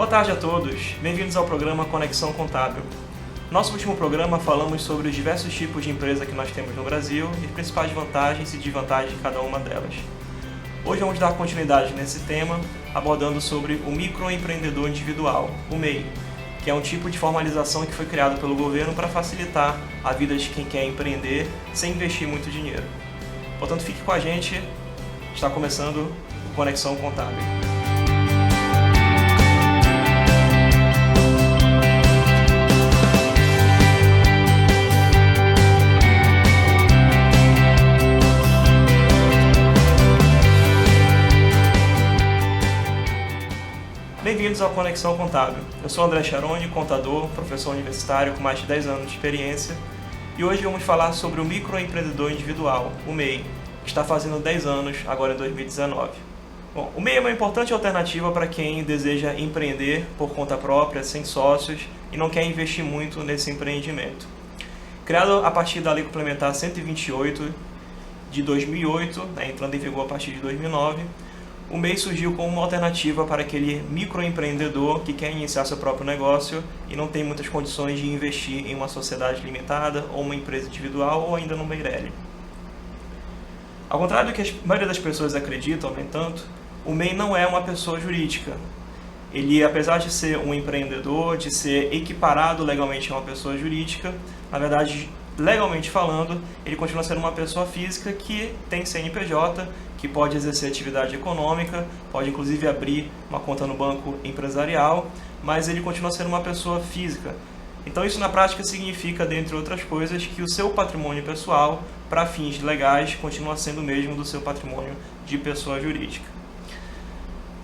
Boa tarde a todos, bem-vindos ao programa Conexão Contábil. No nosso último programa falamos sobre os diversos tipos de empresa que nós temos no Brasil e as principais vantagens e desvantagens de cada uma delas. Hoje vamos dar continuidade nesse tema, abordando sobre o microempreendedor individual, o MEI, que é um tipo de formalização que foi criado pelo governo para facilitar a vida de quem quer empreender sem investir muito dinheiro. Portanto, fique com a gente, está começando o Conexão Contábil. Bem-vindos ao Conexão Contábil. Eu sou André Charoni, contador, professor universitário com mais de 10 anos de experiência, e hoje vamos falar sobre o microempreendedor individual, o MEI, que está fazendo 10 anos agora em 2019. Bom, o MEI é uma importante alternativa para quem deseja empreender por conta própria, sem sócios, e não quer investir muito nesse empreendimento. Criado a partir da Lei Complementar 128 de 2008, entrando em vigor a partir de 2009, o MEI surgiu como uma alternativa para aquele microempreendedor que quer iniciar seu próprio negócio e não tem muitas condições de investir em uma sociedade limitada ou uma empresa individual ou ainda no Meirelli. Ao contrário do que a maioria das pessoas acreditam, no entanto, o MEI não é uma pessoa jurídica. Ele, apesar de ser um empreendedor, de ser equiparado legalmente a uma pessoa jurídica, na verdade, legalmente falando, ele continua sendo uma pessoa física que tem CNPJ, que pode exercer atividade econômica, pode inclusive abrir uma conta no banco empresarial, mas ele continua sendo uma pessoa física. Então isso na prática significa, dentre outras coisas, que o seu patrimônio pessoal, para fins legais, continua sendo o mesmo do seu patrimônio de pessoa jurídica.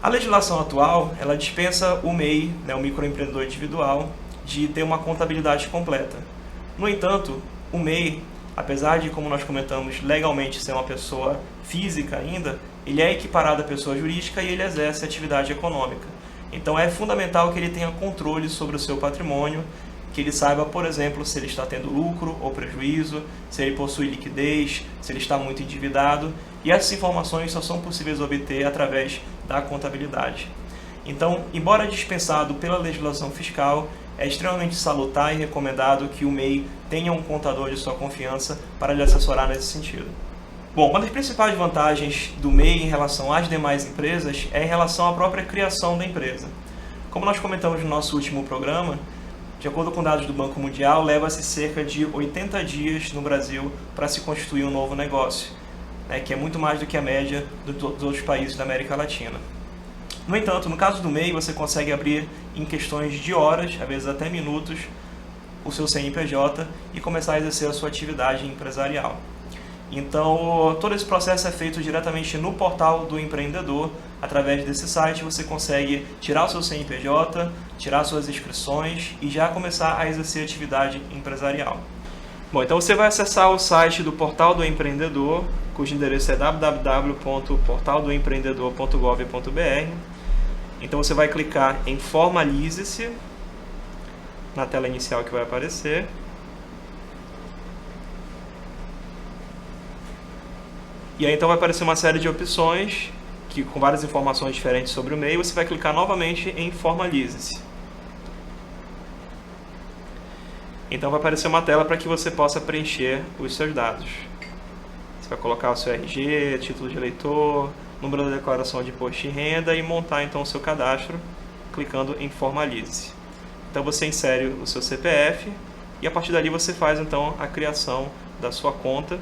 A legislação atual, ela dispensa o MEI, o microempreendedor individual, de ter uma contabilidade completa. No entanto, o MEI, apesar de, como nós comentamos, legalmente ser uma pessoa física ainda, ele é equiparado à pessoa jurídica e ele exerce atividade econômica. Então é fundamental que ele tenha controle sobre o seu patrimônio, que ele saiba, por exemplo, se ele está tendo lucro ou prejuízo, se ele possui liquidez, se ele está muito endividado, e essas informações só são possíveis obter através da contabilidade. Então, embora dispensado pela legislação fiscal, é extremamente salutar e recomendado que o MEI tenha um contador de sua confiança para lhe assessorar nesse sentido. Bom, uma das principais vantagens do MEI em relação às demais empresas é em relação à própria criação da empresa. Como nós comentamos no nosso último programa, de acordo com dados do Banco Mundial, leva-se cerca de 80 dias no Brasil para se constituir um novo negócio, que é muito mais do que a média dos outros países da América Latina. No entanto, no caso do MEI, você consegue abrir em questões de horas, às vezes até minutos, o seu CNPJ e começar a exercer a sua atividade empresarial. Então, todo esse processo é feito diretamente no portal do empreendedor. Através desse site, você consegue tirar o seu CNPJ, tirar suas inscrições e já começar a exercer atividade empresarial. Bom, então você vai acessar o site do Portal do Empreendedor, cujo endereço é www.portaldoempreendedor.gov.br. Então você vai clicar em Formalize-se, na tela inicial que vai aparecer. E aí então vai aparecer uma série de opções, com várias informações diferentes sobre o MEI. Você vai clicar novamente em Formalize-se. Então vai aparecer uma tela para que você possa preencher os seus dados. Você vai colocar o seu RG, título de eleitor, número da declaração de imposto de renda e montar então o seu cadastro, clicando em Formalize-se. Então você insere o seu CPF e a partir dali você faz então a criação da sua conta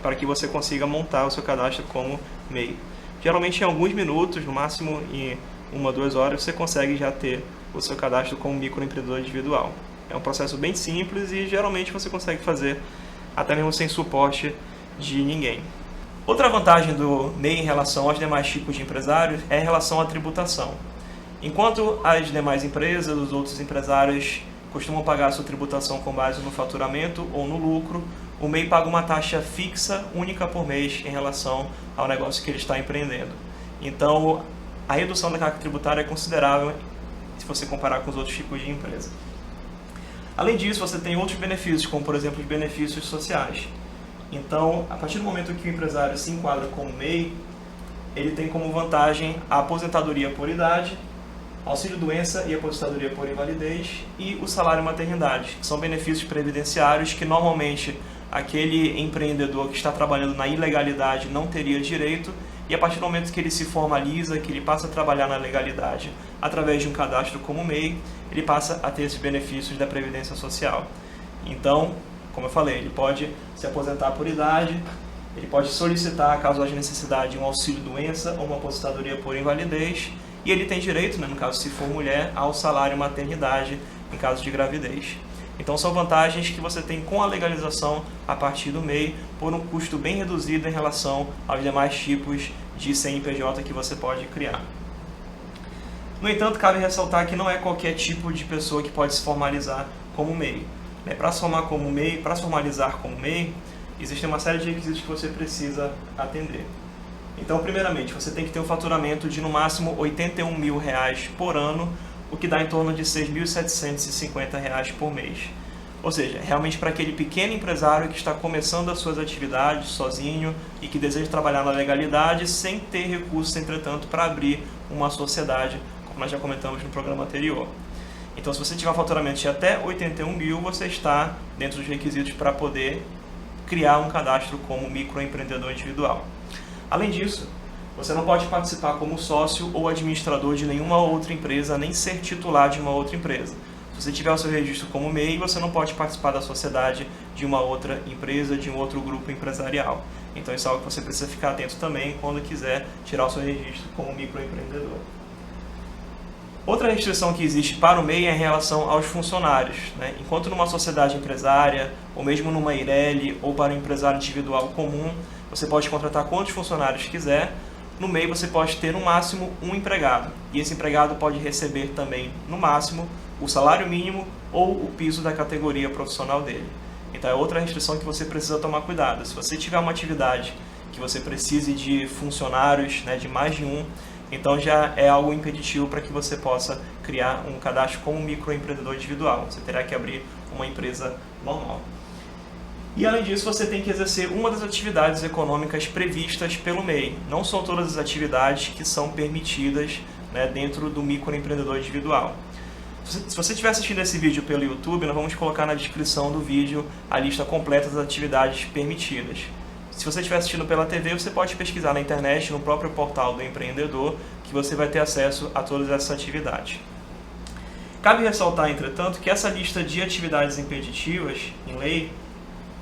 para que você consiga montar o seu cadastro como MEI. Geralmente em alguns minutos, no máximo em 1 ou 2 horas, você consegue já ter o seu cadastro como microempreendedor individual. É um processo bem simples e geralmente você consegue fazer até mesmo sem suporte de ninguém. Outra vantagem do MEI em relação aos demais tipos de empresários é em relação à tributação. Enquanto as demais empresas, os outros empresários costumam pagar a sua tributação com base no faturamento ou no lucro, o MEI paga uma taxa fixa, única por mês, em relação ao negócio que ele está empreendendo. Então, a redução da carga tributária é considerável se você comparar com os outros tipos de empresa. Além disso, você tem outros benefícios, como por exemplo os benefícios sociais. Então, a partir do momento que o empresário se enquadra como MEI, ele tem como vantagem a aposentadoria por idade, auxílio-doença e aposentadoria por invalidez e o salário-maternidade, que são benefícios previdenciários que normalmente aquele empreendedor que está trabalhando na ilegalidade não teria direito, e a partir do momento que ele se formaliza, que ele passa a trabalhar na legalidade através de um cadastro como MEI, ele passa a ter esses benefícios da Previdência Social. Então, como eu falei, ele pode se aposentar por idade, ele pode solicitar, caso haja necessidade, um auxílio-doença ou uma aposentadoria por invalidez, e ele tem direito, no caso se for mulher, ao salário-maternidade em caso de gravidez. Então são vantagens que você tem com a legalização a partir do MEI por um custo bem reduzido em relação aos demais tipos de CNPJ que você pode criar. No entanto, cabe ressaltar que não é qualquer tipo de pessoa que pode se formalizar como MEI. Para se formalizar como MEI, existe uma série de requisitos que você precisa atender. Então, primeiramente, você tem que ter um faturamento de no máximo R$ 81 mil por ano, o que dá em torno de R$ 6.750 por mês. Ou seja, realmente para aquele pequeno empresário que está começando as suas atividades sozinho e que deseja trabalhar na legalidade sem ter recursos, entretanto, para abrir uma sociedade, como nós já comentamos no programa anterior. Então, se você tiver um faturamento de até 81 mil, você está dentro dos requisitos para poder criar um cadastro como microempreendedor individual. Além disso, você não pode participar como sócio ou administrador de nenhuma outra empresa, nem ser titular de uma outra empresa. Se você tiver o seu registro como MEI, você não pode participar da sociedade de uma outra empresa, de um outro grupo empresarial. Então isso é algo que você precisa ficar atento também quando quiser tirar o seu registro como microempreendedor. Outra restrição que existe para o MEI é em relação aos funcionários. Enquanto numa sociedade empresária, ou mesmo numa IRELI, ou para um empresário individual comum, você pode contratar quantos funcionários quiser. No MEI você pode ter no máximo um empregado, e esse empregado pode receber também, no máximo, o salário mínimo ou o piso da categoria profissional dele. Então é outra restrição que você precisa tomar cuidado. Se você tiver uma atividade que você precise de funcionários, de mais de um, então já é algo impeditivo para que você possa criar um cadastro como microempreendedor individual. Você terá que abrir uma empresa normal. E além disso, você tem que exercer uma das atividades econômicas previstas pelo MEI. Não são todas as atividades que são permitidas dentro do microempreendedor individual. Se você estiver assistindo esse vídeo pelo YouTube, nós vamos colocar na descrição do vídeo a lista completa das atividades permitidas. Se você estiver assistindo pela TV, você pode pesquisar na internet, no próprio portal do empreendedor, que você vai ter acesso a todas essas atividades. Cabe ressaltar, entretanto, que essa lista de atividades impeditivas, em lei,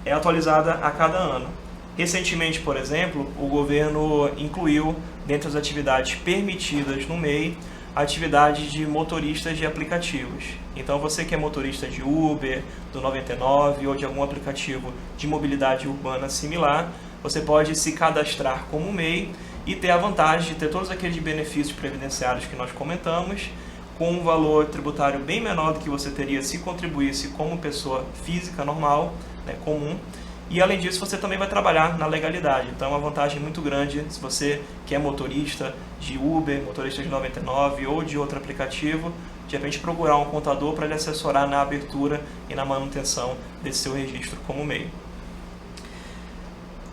é atualizada a cada ano. Recentemente, por exemplo, o governo incluiu, dentre as atividades permitidas no MEI, a atividade de motoristas de aplicativos. Então, você que é motorista de Uber, do 99 ou de algum aplicativo de mobilidade urbana similar, você pode se cadastrar como MEI e ter a vantagem de ter todos aqueles benefícios previdenciários que nós comentamos, com um valor tributário bem menor do que você teria se contribuísse como pessoa física normal, comum. E além disso, você também vai trabalhar na legalidade. Então é uma vantagem muito grande se você que é motorista de Uber, motorista de 99 ou de outro aplicativo, de repente procurar um contador para lhe assessorar na abertura e na manutenção desse seu registro como MEI.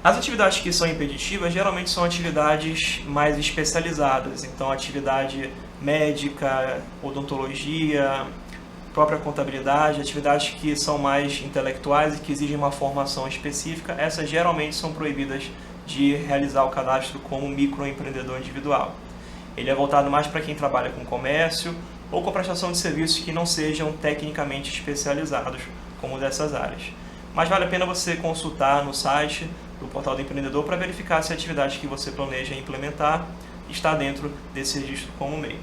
As atividades que são impeditivas geralmente são atividades mais especializadas. Então atividade médica, odontologia, própria contabilidade, atividades que são mais intelectuais e que exigem uma formação específica, essas geralmente são proibidas de realizar o cadastro como microempreendedor individual. Ele é voltado mais para quem trabalha com comércio ou com prestação de serviços que não sejam tecnicamente especializados, como dessas áreas. Mas vale a pena você consultar no site do Portal do Empreendedor para verificar se a atividade que você planeja implementar está dentro desse registro como MEI.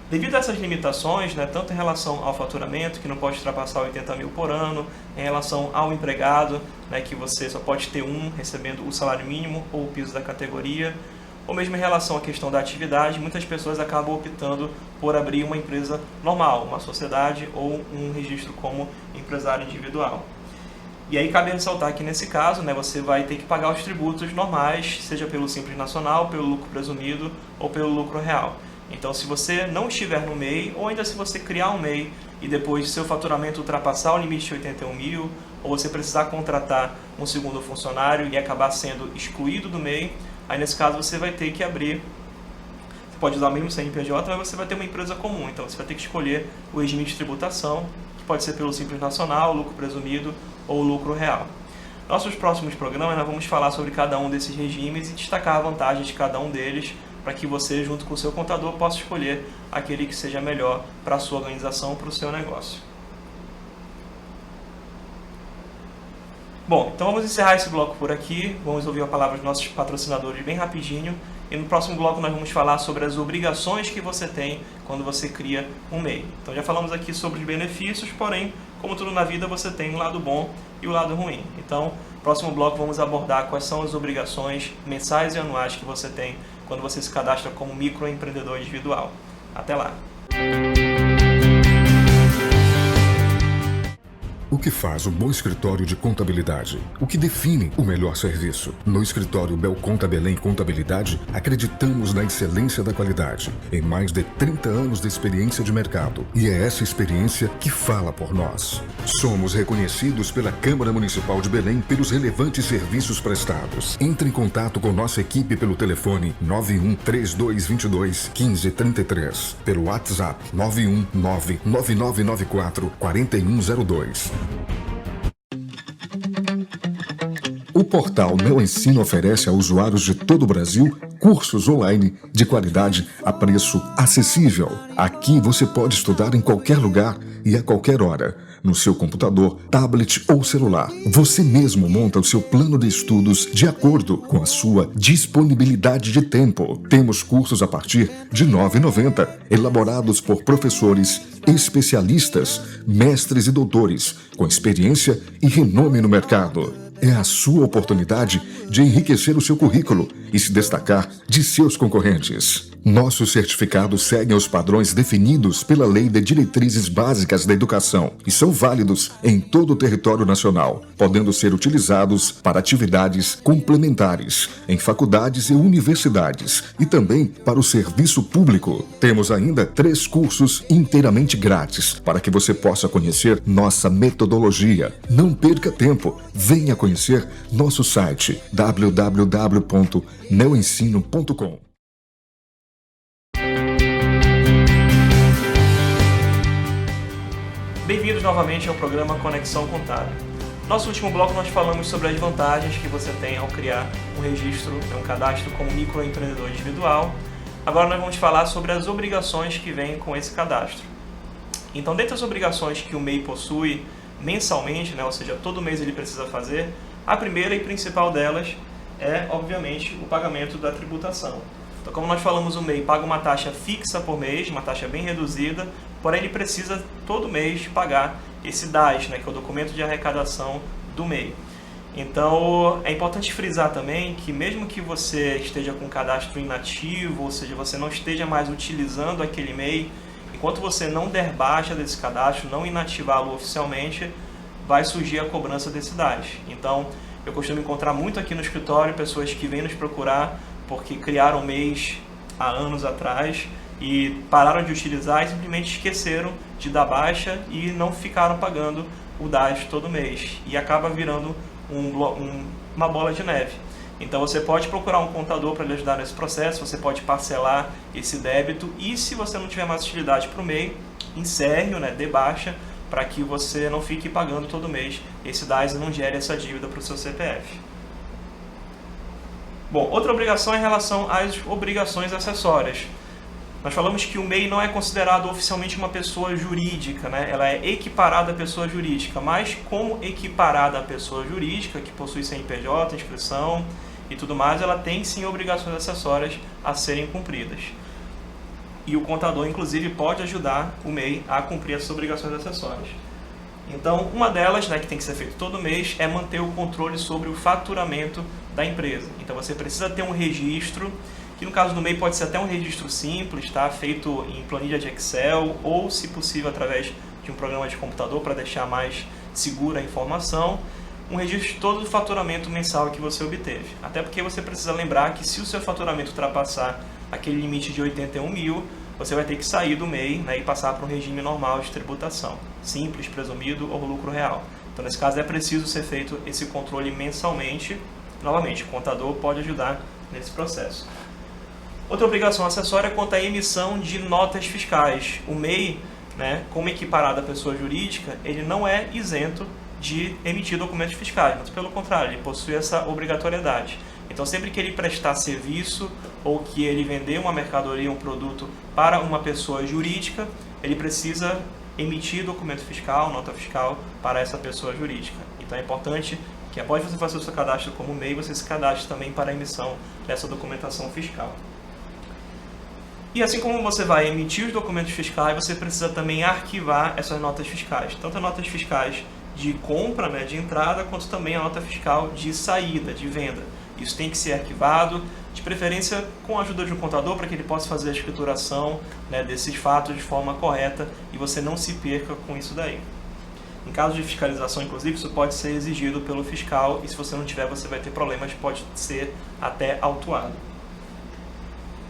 Devido a essas limitações, tanto em relação ao faturamento, que não pode ultrapassar 80 mil por ano, em relação ao empregado, que você só pode ter um recebendo o salário mínimo ou o piso da categoria, ou mesmo em relação à questão da atividade, muitas pessoas acabam optando por abrir uma empresa normal, uma sociedade ou um registro como empresário individual. E aí cabe ressaltar que nesse caso, você vai ter que pagar os tributos normais, seja pelo Simples Nacional, pelo lucro presumido ou pelo lucro real. Então, se você não estiver no MEI, ou ainda se você criar um MEI e depois seu faturamento ultrapassar o limite de 81 mil, ou você precisar contratar um segundo funcionário e acabar sendo excluído do MEI, aí nesse caso você vai ter que abrir pode usar mesmo CNPJ, mas você vai ter uma empresa comum, então você vai ter que escolher o regime de tributação, que pode ser pelo Simples Nacional, lucro presumido ou lucro real. Nossos próximos programas nós vamos falar sobre cada um desses regimes e destacar a vantagem de cada um deles, para que você, junto com o seu contador, possa escolher aquele que seja melhor para a sua organização, para o seu negócio. Bom, então vamos encerrar esse bloco por aqui, vamos ouvir a palavra dos nossos patrocinadores bem rapidinho, e no próximo bloco nós vamos falar sobre as obrigações que você tem quando você cria um MEI. Então já falamos aqui sobre os benefícios, porém, como tudo na vida, você tem o lado bom e o lado ruim. Então, no próximo bloco vamos abordar quais são as obrigações mensais e anuais que você tem quando você se cadastra como microempreendedor individual. Até lá! O que faz um bom escritório de contabilidade? O que define o melhor serviço? No escritório Belconta Belém Contabilidade, acreditamos na excelência da qualidade, em mais de 30 anos de experiência de mercado. E é essa experiência que fala por nós. Somos reconhecidos pela Câmara Municipal de Belém pelos relevantes serviços prestados. Entre em contato com nossa equipe pelo telefone 91-3222-1533, pelo WhatsApp 919-9994-4102. O portal Meu Ensino oferece a usuários de todo o Brasil cursos online de qualidade a preço acessível. Aqui você pode estudar em qualquer lugar e a qualquer hora, no seu computador, tablet ou celular. Você mesmo monta o seu plano de estudos de acordo com a sua disponibilidade de tempo. Temos cursos a partir de R$ 9,90, elaborados por professores especialistas, mestres e doutores, com experiência e renome no mercado. É a sua oportunidade de enriquecer o seu currículo e se destacar de seus concorrentes. Nossos certificados seguem os padrões definidos pela Lei de Diretrizes Básicas da Educação e são válidos em todo o território nacional, podendo ser utilizados para atividades complementares em faculdades e universidades e também para o serviço público. Temos ainda 3 cursos inteiramente grátis para que você possa conhecer nossa metodologia. Não perca tempo, venha conhecer nosso site www.neoensino.com. Bem-vindos novamente ao programa Conexão Contábil. No nosso último bloco nós falamos sobre as vantagens que você tem ao criar um registro, um cadastro como microempreendedor individual. Agora nós vamos falar sobre as obrigações que vêm com esse cadastro. Então, dentre as obrigações que o MEI possui mensalmente, ou seja, todo mês ele precisa fazer, a primeira e principal delas é, obviamente, o pagamento da tributação. Então, como nós falamos, o MEI paga uma taxa fixa por mês, uma taxa bem reduzida, porém ele precisa todo mês pagar esse DAS, que é o documento de arrecadação do MEI. Então, é importante frisar também que mesmo que você esteja com o cadastro inativo, ou seja, você não esteja mais utilizando aquele MEI, enquanto você não der baixa desse cadastro, não inativá-lo oficialmente, vai surgir a cobrança desse DAS. Então, eu costumo encontrar muito aqui no escritório pessoas que vêm nos procurar porque criaram MEIs há anos atrás e pararam de utilizar e simplesmente esqueceram de dar baixa e não ficaram pagando o DAS todo mês. E acaba virando uma bola de neve. Então você pode procurar um contador para lhe ajudar nesse processo, você pode parcelar esse débito e se você não tiver mais utilidade para o MEI, encerre-o, dê baixa, para que você não fique pagando todo mês esse DAS e não gere essa dívida para o seu CPF. Bom, outra obrigação é em relação às obrigações acessórias. Nós falamos que o MEI não é considerado oficialmente uma pessoa jurídica, ela é equiparada à pessoa jurídica, mas como equiparada à pessoa jurídica, que possui CNPJ, inscrição e tudo mais, ela tem sim obrigações acessórias a serem cumpridas. E o contador, inclusive, pode ajudar o MEI a cumprir essas obrigações acessórias. Então, uma delas, que tem que ser feito todo mês, é manter o controle sobre o faturamento da empresa. Então, você precisa ter um registro, que no caso do MEI pode ser até um registro simples, feito em planilha de Excel, ou, se possível, através de um programa de computador para deixar mais segura a informação, um registro de todo o faturamento mensal que você obteve. Até porque você precisa lembrar que se o seu faturamento ultrapassar aquele limite de 81 mil, você vai ter que sair do MEI e passar para um regime normal de tributação, simples, presumido ou lucro real. Então, nesse caso, é preciso ser feito esse controle mensalmente. Novamente, o contador pode ajudar nesse processo. Outra obrigação acessória é quanto à emissão de notas fiscais. O MEI, né, como equiparado à pessoa jurídica, ele não é isento de emitir documentos fiscais, mas pelo contrário, ele possui essa obrigatoriedade. Então, sempre que ele prestar serviço ou que ele vender uma mercadoria, um produto para uma pessoa jurídica, ele precisa emitir documento fiscal, nota fiscal para essa pessoa jurídica. Então, é importante que após você fazer o seu cadastro como MEI, você se cadastre também para a emissão dessa documentação fiscal. E assim como você vai emitir os documentos fiscais, você precisa também arquivar essas notas fiscais. Tanto as notas fiscais de compra, né, de entrada, quanto também a nota fiscal de saída, de venda. Isso tem que ser arquivado, de preferência com a ajuda de um contador, para que ele possa fazer a escrituração, né, desses fatos de forma correta e você não se perca com isso daí. Em caso de fiscalização, inclusive, isso pode ser exigido pelo fiscal e se você não tiver, você vai ter problemas, pode ser até autuado.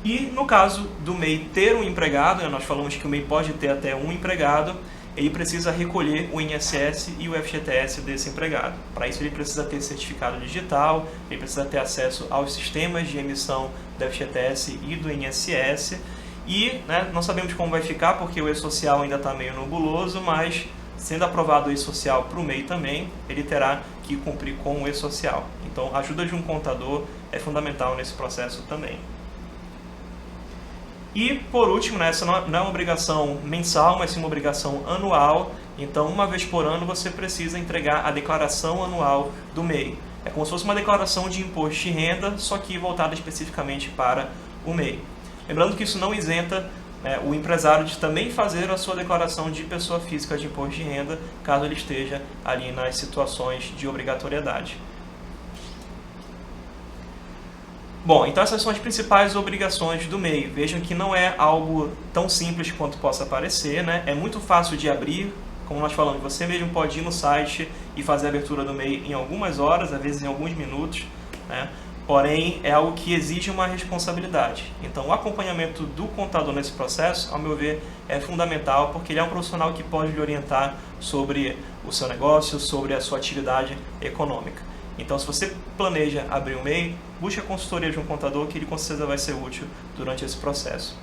E no caso do MEI ter um empregado, né, nós falamos que o MEI pode ter até um empregado, ele precisa recolher o INSS e o FGTS desse empregado. Para isso ele precisa ter certificado digital, ele precisa ter acesso aos sistemas de emissão do FGTS e do INSS e, né, não sabemos como vai ficar porque o E-Social ainda está meio nebuloso, mas sendo aprovado o E-Social para o MEI também, ele terá que cumprir com o E-Social. Então a ajuda de um contador é fundamental nesse processo também. E, por último, né, essa não é uma obrigação mensal, mas sim uma obrigação anual. Então, uma vez por ano, você precisa entregar a declaração anual do MEI. É como se fosse uma declaração de imposto de renda, só que voltada especificamente para o MEI. Lembrando que isso não isenta, né, o empresário de também fazer a sua declaração de pessoa física de imposto de renda, caso ele esteja ali nas situações de obrigatoriedade. Bom, então essas são as principais obrigações do MEI. Vejam que não é algo tão simples quanto possa parecer, né? É muito fácil de abrir, como nós falamos, você mesmo pode ir no site e fazer a abertura do MEI em algumas horas, às vezes em alguns minutos, né? Porém, é algo que exige uma responsabilidade. Então, o acompanhamento do contador nesse processo, ao meu ver, é fundamental, porque ele é um profissional que pode lhe orientar sobre o seu negócio, sobre a sua atividade econômica. Então, se você planeja abrir um MEI, busque a consultoria de um contador, que ele com certeza vai ser útil durante esse processo.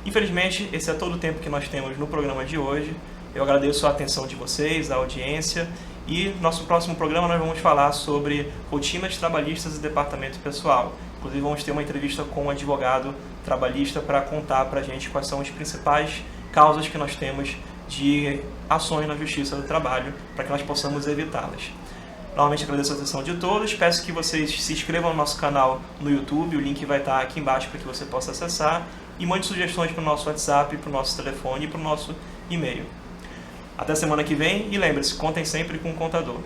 Infelizmente, esse é todo o tempo que nós temos no programa de hoje. Eu agradeço a atenção de vocês, a audiência, e no nosso próximo programa nós vamos falar sobre rotinas trabalhistas e departamento pessoal. Inclusive, vamos ter uma entrevista com um advogado trabalhista para contar para a gente quais são as principais causas que nós temos de ações na Justiça do Trabalho, para que nós possamos evitá-las. Novamente agradeço a atenção de todos, peço que vocês se inscrevam no nosso canal no YouTube, o link vai estar aqui embaixo para que você possa acessar, e mande sugestões para o nosso WhatsApp, para o nosso telefone e para o nosso e-mail. Até semana que vem e lembre-se, contem sempre com o contador.